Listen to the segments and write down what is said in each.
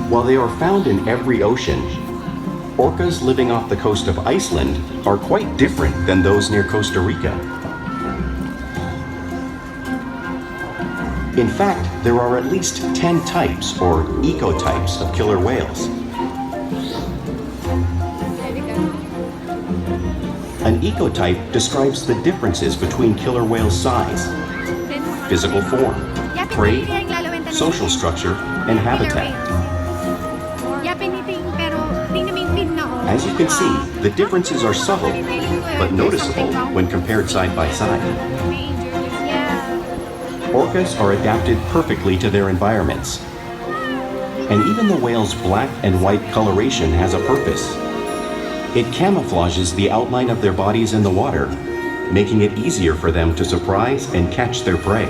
While they are found in every ocean, orcas living off the coast of Iceland are quite different than those near Costa Rica. In fact, there are at least 10 types or ecotypes of killer whales. An ecotype describes the differences between killer whales' size, physical form, prey, social structure, and habitat. As you can see, the differences are subtle, but noticeable when compared side by side. Orcas are adapted perfectly to their environments. And even the whale's black and white coloration has a purpose. It camouflages the outline of their bodies in the water, making it easier for them to surprise and catch their prey.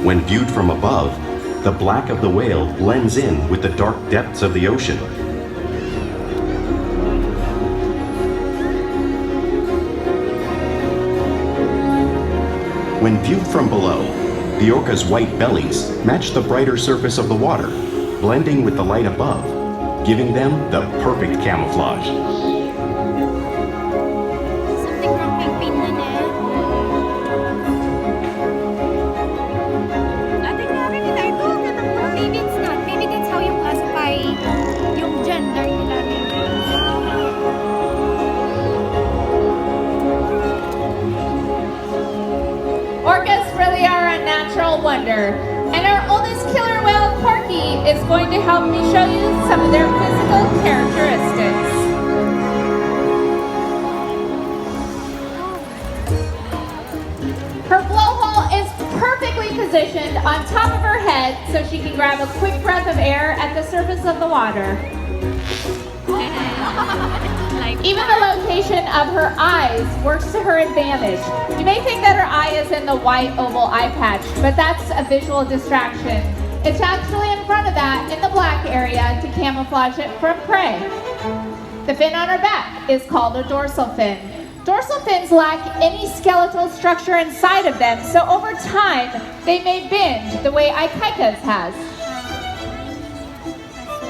When viewed from above, the black of the whale blends in with the dark depths of the ocean. When viewed from below, the orca's white bellies match the brighter surface of the water, blending with the light above, giving them the perfect camouflage. Orcas really are a natural wonder, and our oldest killer whale, Corky, is going to help me show you some of their physical characteristics. Her blowhole is perfectly positioned on top of her head so she can grab a quick breath of air at the surface of the water. Even the location of her eyes works to her advantage. You may think that her eye is in the white oval eye patch, but that's a visual distraction. It's actually in front of that in the black area to camouflage it from prey. The fin on her back is called a dorsal fin. Dorsal fins lack any skeletal structure inside of them, so over time, they may bend the way Ikaika's has.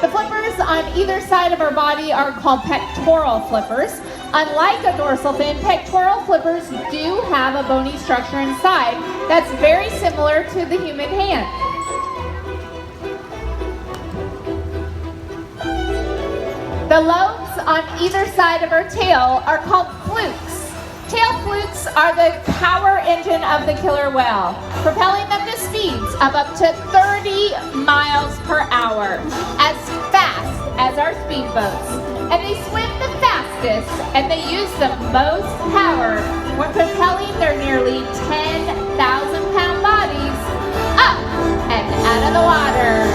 The flippers on either side of her body are called pectoral flippers. Unlike a dorsal fin, pectoral flippers do have a bony structure inside that's very similar to the human hand. The lobes on either side of her tail are called flukes. Tail flukes are the power engine of the killer whale, propelling them to speeds of up to 30 miles per hour, as fast as our speedboats. And they swim the fastest, and they use the most power when propelling their nearly 10,000-pound bodies up and out of the water.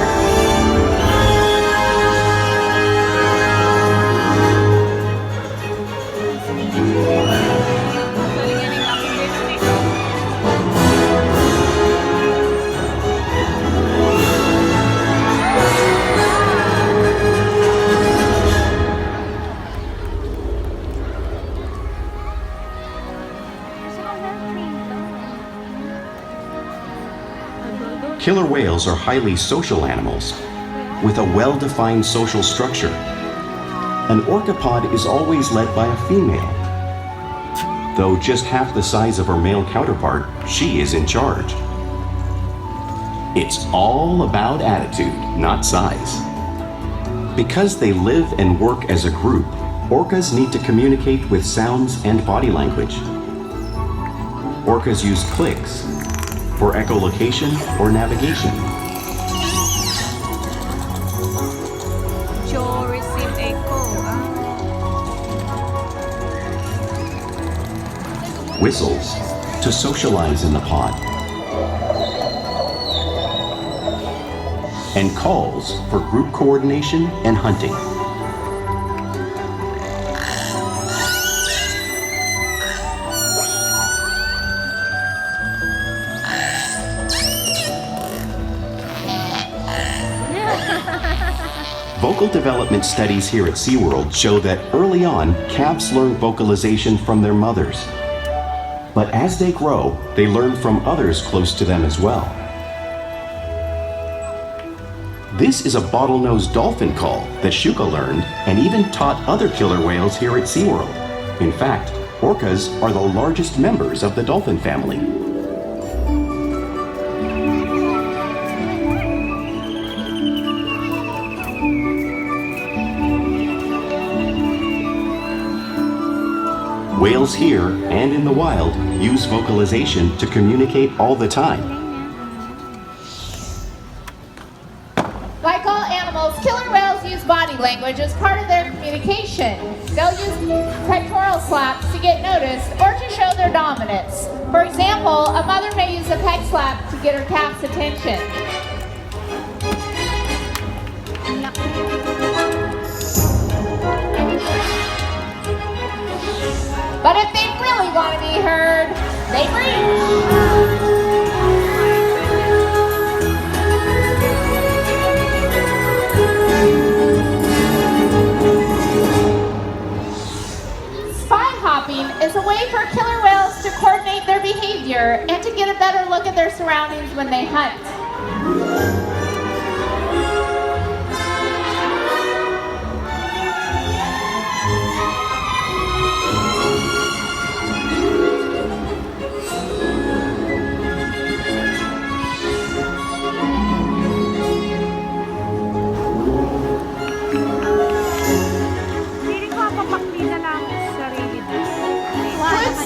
Killer whales are highly social animals with a well-defined social structure. An orcapod is always led by a female. Though just half the size of her male counterpart, she is in charge. It's all about attitude, not size. Because they live and work as a group, orcas need to communicate with sounds and body language. Orcas use clicks for echolocation or navigation. Show, receive, echo. Whistles to socialize in the pod. And calls for group coordination and hunting. Vocal development studies here at SeaWorld show that early on, calves learn vocalization from their mothers. But as they grow, they learn from others close to them as well. This is a bottlenose dolphin call that Shuka learned and even taught other killer whales here at SeaWorld. In fact, orcas are the largest members of the dolphin family. Whales here and in the wild use vocalization to communicate all the time. Like all animals, killer whales use body language as part of their communication. They'll use pectoral slaps to get noticed or to show their dominance. For example, a mother may use a pec slap to get her calf's attention. But if they really want to be heard, they breathe. Is a way for killer whales to coordinate their behavior and to get a better look at their surroundings when they hunt.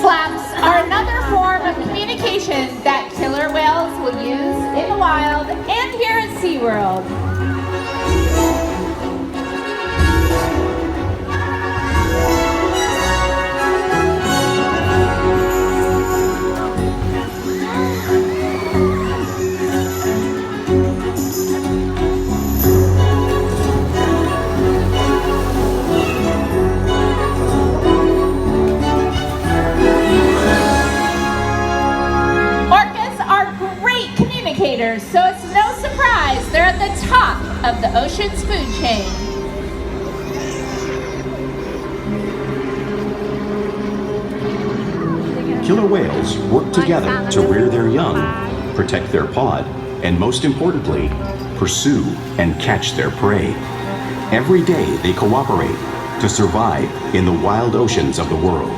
Slaps are another form of communication that killer whales will use in the wild and here at SeaWorld. So it's no surprise they're at the top of the ocean's food chain. Killer whales work together to rear their young, protect their pod, and most importantly, pursue and catch their prey. Every day they cooperate to survive in the wild oceans of the world.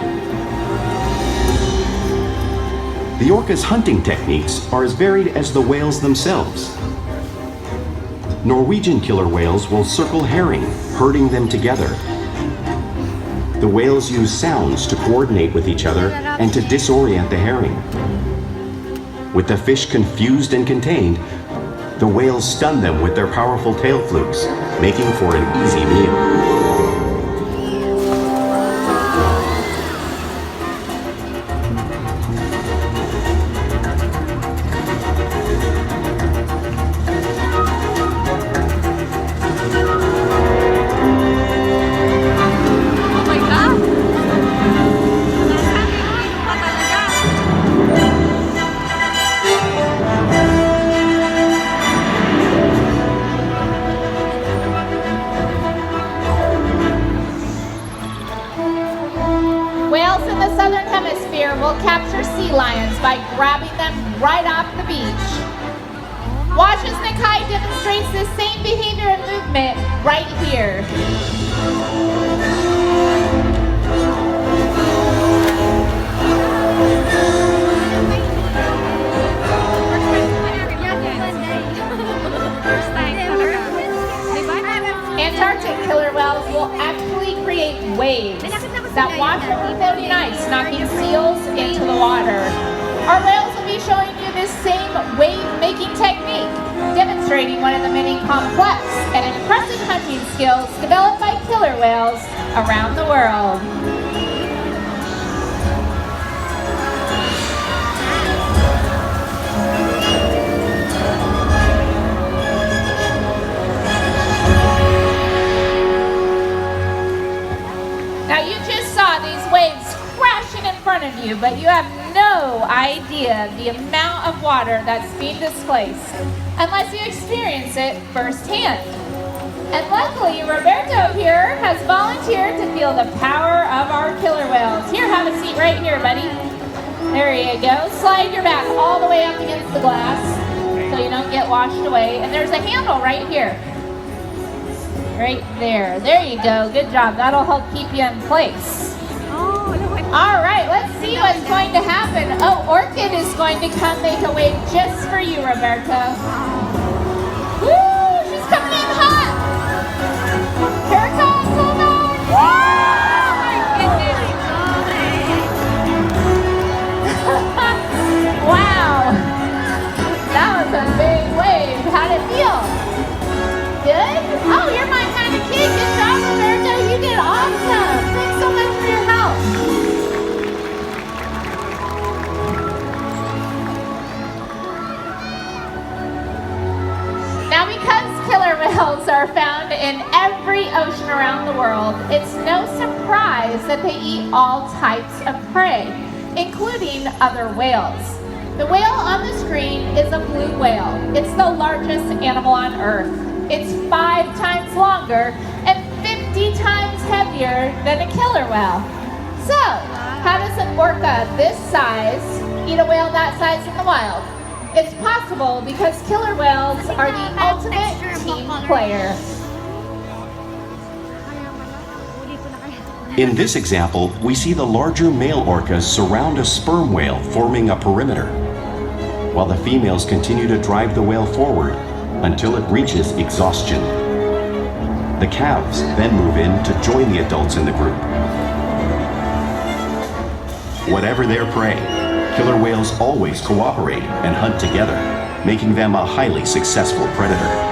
The orca's hunting techniques are as varied as the whales themselves. Norwegian killer whales will circle herring, herding them together. The whales use sounds to coordinate with each other and to disorient the herring. With the fish confused and contained, the whales stun them with their powerful tail flukes, making for an easy meal. Will capture sea lions by grabbing them right off the beach. Watch as Nakai demonstrates this same behavior and movement right here. Antarctic killer whales will actually create waves that wash over floating ice, knocking seals into the water. Our whales will be showing you this same wave-making technique, demonstrating one of the many complex and impressive hunting skills developed by killer whales around the world. Now you just saw these waves crashing in front of you, but you have no idea the amount of water that's being displaced unless you experience it firsthand. And luckily, Roberto here has volunteered to feel the power of our killer whales. Here, have a seat right here, buddy. There you go. Slide your back all the way up against the glass so you don't get washed away. And there's a handle right here. Right there. There you go. Good job. That'll help keep you in place. All right, let's see what's going to happen. Oh, Orchid is going to come make a wave just for you, Roberto. Woo! She's coming in hot. Here it comes, hold on. Oh my goodness. Wow. That was a big wave. How'd it feel? Good? Oh, you're my kind of kid. Good job, Roberto. You did awesome. Thanks so much for your help. Now, because killer whales are found in every ocean around the world, it's no surprise that they eat all types of prey, including other whales. The whale on the screen is a blue whale. It's the largest animal on Earth. It's 5 times longer and 50 times heavier than a killer whale. So, how does an orca this size eat a whale that size in the wild? It's possible because killer whales are the ultimate team player. In this example, we see the larger male orcas surround a sperm whale, forming a perimeter, while the females continue to drive the whale forward until it reaches exhaustion. The calves then move in to join the adults in the group. Whatever their prey, killer whales always cooperate and hunt together, making them a highly successful predator.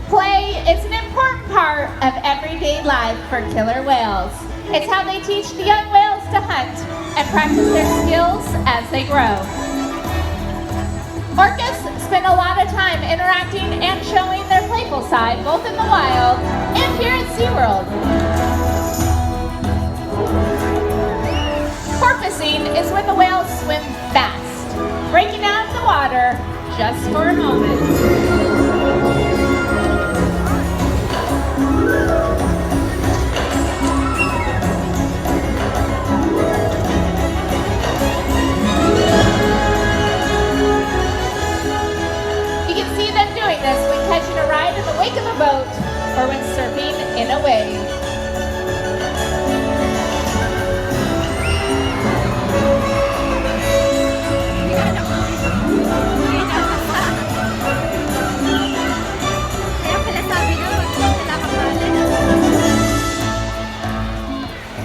Play is an important part of everyday life for killer whales. It's how they teach the young whales to hunt and practice their skills as they grow. Orcas spend a lot of time interacting and showing their playful side, both in the wild and here at SeaWorld. Porpoising is when the whales swim fast, breaking out of the water just for a moment. Catching a ride in the wake of a boat or when surfing in a wave.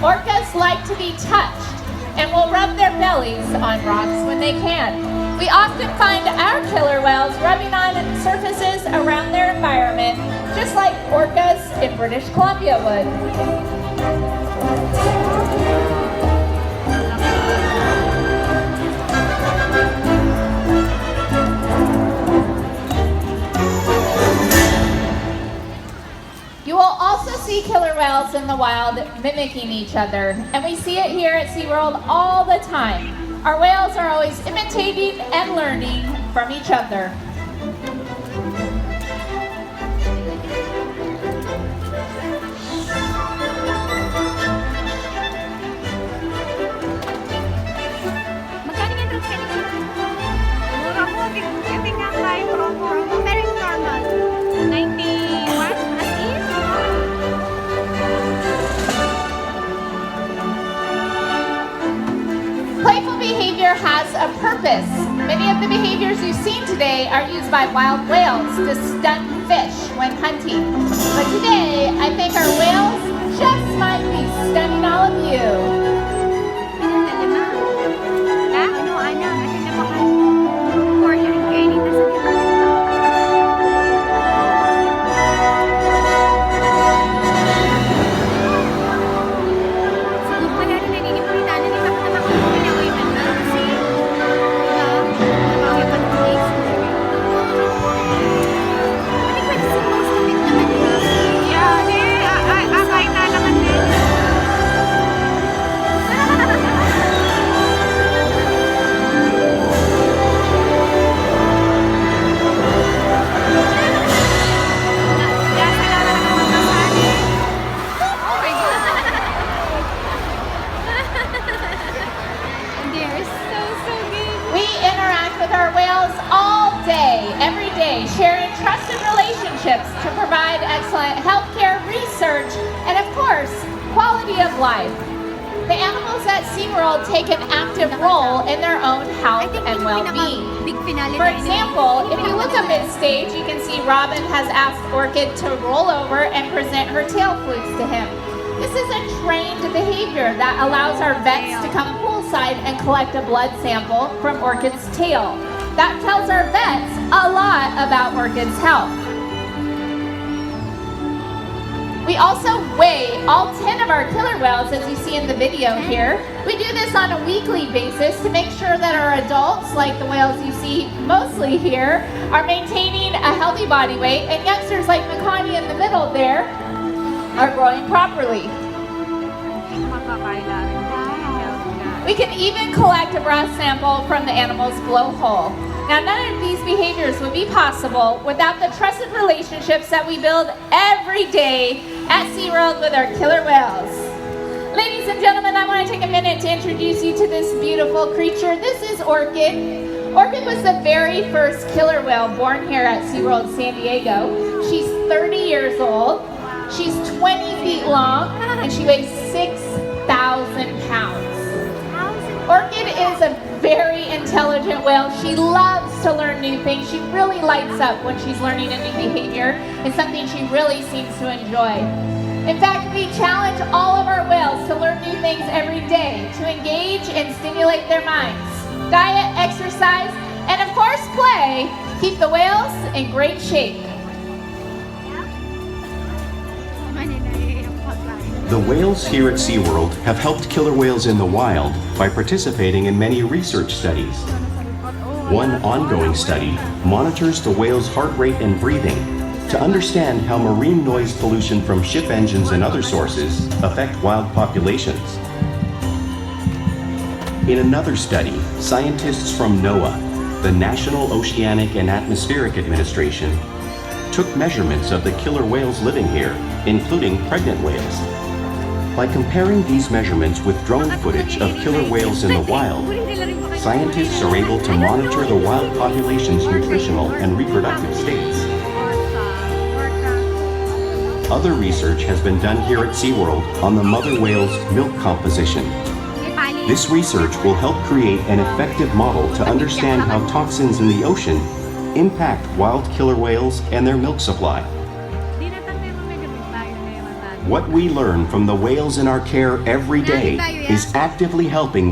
Orcas like to be touched and will rub their bellies on rocks when they can. We often find our killer whales rubbing on surfaces around their environment, just like orcas in British Columbia would. You will also see killer whales in the wild mimicking each other, and we see it here at SeaWorld all the time. Our whales are always imitating and learning from each other. Playful behavior has a purpose. Many of the behaviors you've seen today are used by wild whales to stun fish when hunting. But today, I think our whales just might be stunning all of you. day, sharing trusted relationships to provide excellent healthcare, research, and of course, quality of life. The animals at SeaWorld take an active role in their own health and well-being. For example, if you look up at stage, you can see Robin has asked Orchid to roll over and present her tail flukes to him. This is a trained behavior that allows our vets to come poolside and collect a blood sample from Orchid's tail. That tells our vets a lot about Orchid's health. We also weigh all 10 of our killer whales, as you see in the video here. We do this on a weekly basis to make sure that our adults, like the whales you see mostly here, are maintaining a healthy body weight, and youngsters like Makani in the middle there are growing properly. We can even collect a breath sample from the animal's blowhole. Now, none of these behaviors would be possible without the trusted relationships that we build every day at SeaWorld with our killer whales. Ladies and gentlemen, I want to take a minute to introduce you to this beautiful creature. This is Orchid. Orchid was the very first killer whale born here at SeaWorld San Diego. She's 30 years old. She's 20 feet long, and she weighs 6,000 pounds. Orchid is a very intelligent whale. She loves to learn new things. She really lights up when she's learning a new behavior. It's something she really seems to enjoy. In fact, we challenge all of our whales to learn new things every day, to engage and stimulate their minds. Diet, exercise, and of course play keep the whales in great shape. The whales here at SeaWorld have helped killer whales in the wild by participating in many research studies. One ongoing study monitors the whale's heart rate and breathing to understand how marine noise pollution from ship engines and other sources affect wild populations. In another study, scientists from NOAA, the National Oceanic and Atmospheric Administration, took measurements of the killer whales living here, including pregnant whales. By comparing these measurements with drone footage of killer whales in the wild, scientists are able to monitor the wild population's nutritional and reproductive states. Other research has been done here at SeaWorld on the mother whale's milk composition. This research will help create an effective model to understand how toxins in the ocean impact wild killer whales and their milk supply. What we learn from the whales in our care every day is actively helping